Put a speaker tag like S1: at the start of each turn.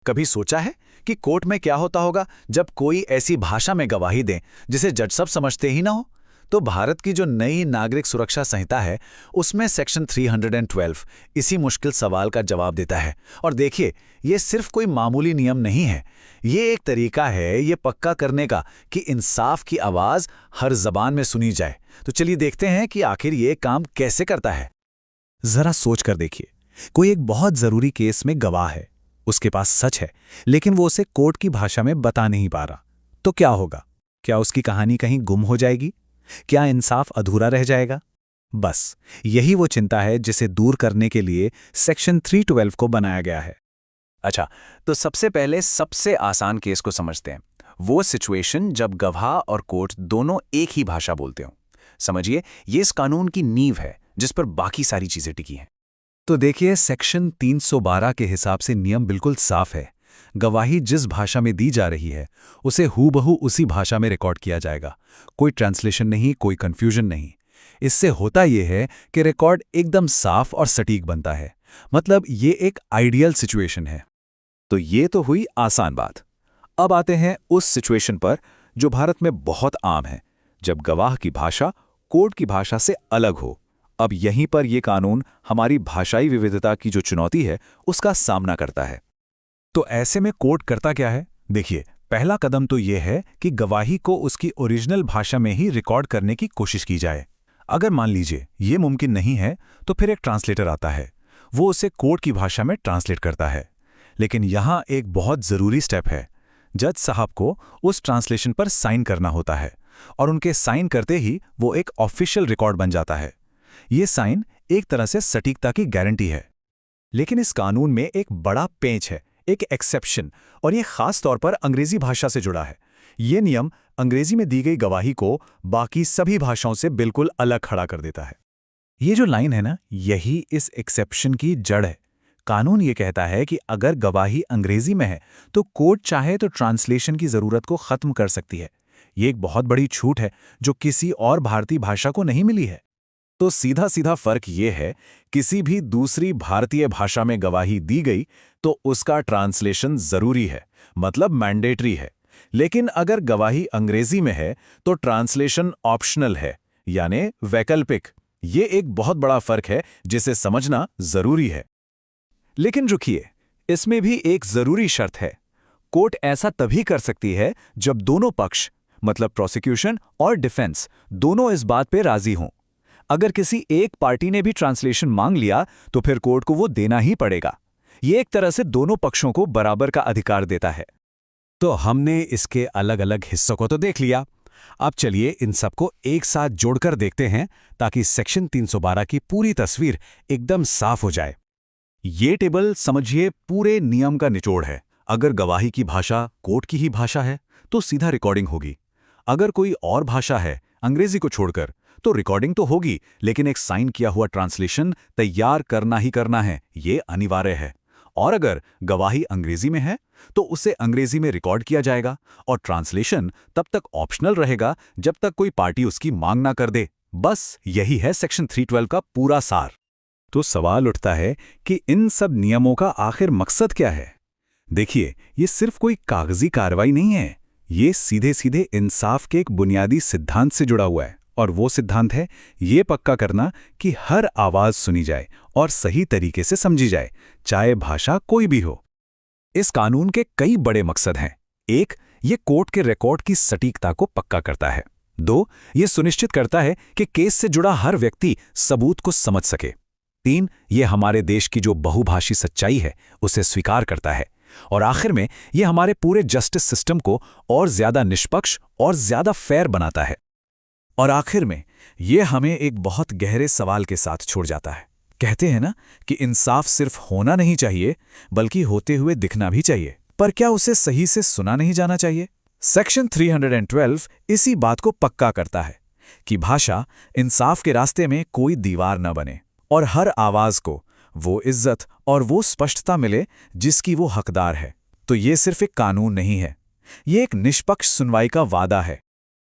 S1: कभी सोचा है कि कोर्ट में क्या होता होगा जब कोई ऐसी भाषा में गवाही दे जिसे जज सब समझते ही ना हो? तो भारत की जो नई नागरिक सुरक्षा संहिता है, उसमें सेक्शन 312 इसी मुश्किल सवाल का जवाब देता है। और देखिए, ये सिर्फ कोई मामूली नियम नहीं है, ये एक तरीका है ये पक्का करने का कि इंसाफ की आवाज़ हर जबान में सुनी जाए। तो चलिए देखते हैं कि आखिर ये काम कैसे करता है।
S2: जरा सोच कर देखिए, कोई एक बहुत जरूरी केस में गवाह है, उसके पास सच है, लेकिन वो उसे कोर्ट की भाषा में बता नहीं पा रहा। तो क्या होगा? क्या उसकी कहानी कहीं गुम हो जाएगी? क्या इंसाफ अधूरा रह जाएगा? बस यही वो चिंता है जिसे दूर करने के लिए सेक्शन 312 को बनाया गया है।
S1: अच्छा, तो सबसे पहले सबसे आसान केस को समझते हैं। वो सिचुएशन जब गवाह और कोर्ट दोनों एक ही भाषा बोलते हों। समझिए, ये इस कानून की नींव है जिस पर बाकी सारी चीजें टिकी हैं।
S2: तो देखिए, सेक्शन 312 के हिसाब से नियम बिल्कुल साफ है। गवाही जिस भाषा में दी जा रही है उसे हूबहू उसी भाषा में रिकॉर्ड किया जाएगा। कोई ट्रांसलेशन नहीं, कोई कंफ्यूजन नहीं। इससे होता यह है कि रिकॉर्ड एकदम साफ और सटीक बनता है। मतलब ये एक आइडियल सिचुएशन है।
S1: तो ये तो हुई आसान बात। अब आते हैं उस सिचुएशन पर जो भारत में बहुत आम है, जब गवाह की भाषा कोर्ट की भाषा से अलग हो। अब यहीं पर यह कानून हमारी भाषाई विविधता की जो चुनौती है उसका सामना करता है।
S2: तो ऐसे में कोर्ट करता क्या है? देखिए, पहला कदम तो यह है कि गवाही को उसकी ओरिजिनल भाषा में ही रिकॉर्ड करने की कोशिश की जाए। अगर मान लीजिए ये मुमकिन नहीं है, तो फिर एक ट्रांसलेटर आता है, वो उसे कोर्ट की भाषा में ट्रांसलेट करता है। लेकिन यहाँ एक बहुत ज़रूरी स्टेप है। जज साहब को उस ट्रांसलेशन पर साइन करना होता है, और उनके साइन करते ही वो एक ऑफिशियल रिकॉर्ड बन जाता है। ये साइन एक तरह से सटीकता की गारंटी है। लेकिन इस कानून में एक बड़ा पेंच है, एक एक्सेप्शन, और ये खास तौर पर अंग्रेजी भाषा से जुड़ा है। ये नियम अंग्रेजी में दी गई गवाही को बाकी सभी भाषाओं से बिल्कुल अलग खड़ा कर देता है। ये जो लाइन है ना, यही इस एक्सेप्शन की जड़ है। कानून ये कहता है कि अगर गवाही अंग्रेजी में है तो कोर्ट चाहे तो ट्रांसलेशन की जरूरत को खत्म कर सकती है। ये एक बहुत बड़ी छूट है जो किसी और भारतीय भाषा को नहीं मिली है।
S1: तो सीधा सीधा फर्क ये है, किसी भी दूसरी भारतीय भाषा में गवाही दी गई तो उसका ट्रांसलेशन जरूरी है, मतलब मैंडेटरी है। लेकिन अगर गवाही अंग्रेजी में है तो ट्रांसलेशन ऑप्शनल है, यानी वैकल्पिक। ये एक बहुत बड़ा फर्क है जिसे समझना जरूरी है। लेकिन रुकिए, इसमें भी एक जरूरी शर्त है। कोर्ट ऐसा तभी कर सकती है जब दोनों पक्ष, मतलब प्रोसिक्यूशन और डिफेंस, दोनों इस बात पे राजी हों। अगर किसी एक पार्टी ने भी ट्रांसलेशन मांग लिया तो फिर कोर्ट को वो देना ही पड़ेगा। ये एक तरह से दोनों पक्षों को बराबर का अधिकार देता है।
S2: तो हमने इसके अलग अलग हिस्सों को तो देख लिया। अब चलिए इन सबको एक साथ जोड़कर देखते हैं ताकि सेक्शन 312 की पूरी तस्वीर एकदम साफ हो जाए।
S1: ये टेबल समझिए पूरे नियम का निचोड़ है। अगर गवाही की भाषा कोर्ट की ही भाषा है तो सीधा रिकॉर्डिंग होगी। अगर कोई और भाषा है अंग्रेजी को छोड़कर तो रिकॉर्डिंग तो होगी, लेकिन एक साइन किया हुआ ट्रांसलेशन तैयार करना ही करना है, ये अनिवार्य है। और अगर गवाही अंग्रेजी में है तो उसे अंग्रेजी में रिकॉर्ड किया जाएगा और ट्रांसलेशन तब तक ऑप्शनल रहेगा जब तक कोई पार्टी उसकी मांग ना कर दे। बस यही है सेक्शन 312 का पूरा सार।
S2: तो सवाल उठता है कि इन सब नियमों का आखिर मकसद क्या है? देखिए, ये सिर्फ कोई कागजी कार्रवाई नहीं है, ये सीधे सीधे इंसाफ के एक बुनियादी सिद्धांत से जुड़ा हुआ है। और वो सिद्धांत है ये पक्का करना कि हर आवाज सुनी जाए और सही तरीके से समझी जाए, चाहे भाषा कोई भी हो। इस कानून के कई बड़े मकसद हैं। 1, ये कोर्ट के रिकॉर्ड की सटीकता को पक्का करता है। 2, ये सुनिश्चित करता है कि केस से जुड़ा हर व्यक्ति सबूत को समझ सके। 3, ये हमारे देश की जो बहुभाषी सच्चाई है उसे स्वीकार करता है। और आखिर में ये हमारे पूरे जस्टिस सिस्टम को और ज्यादा निष्पक्ष और ज्यादा फेयर बनाता है। और आखिर में ये हमें एक बहुत गहरे सवाल के साथ छोड़ जाता है। कहते हैं ना कि इंसाफ सिर्फ होना नहीं चाहिए बल्कि होते हुए दिखना भी चाहिए, पर क्या उसे सही से सुना नहीं जाना चाहिए? सेक्शन 312 इसी बात को पक्का करता है कि भाषा इंसाफ के रास्ते में कोई दीवार न बने और हर आवाज को वो इज्जत और वो स्पष्टता मिले जिसकी वो हकदार है। तो ये सिर्फ एक कानून नहीं है, ये एक निष्पक्ष सुनवाई का वादा है।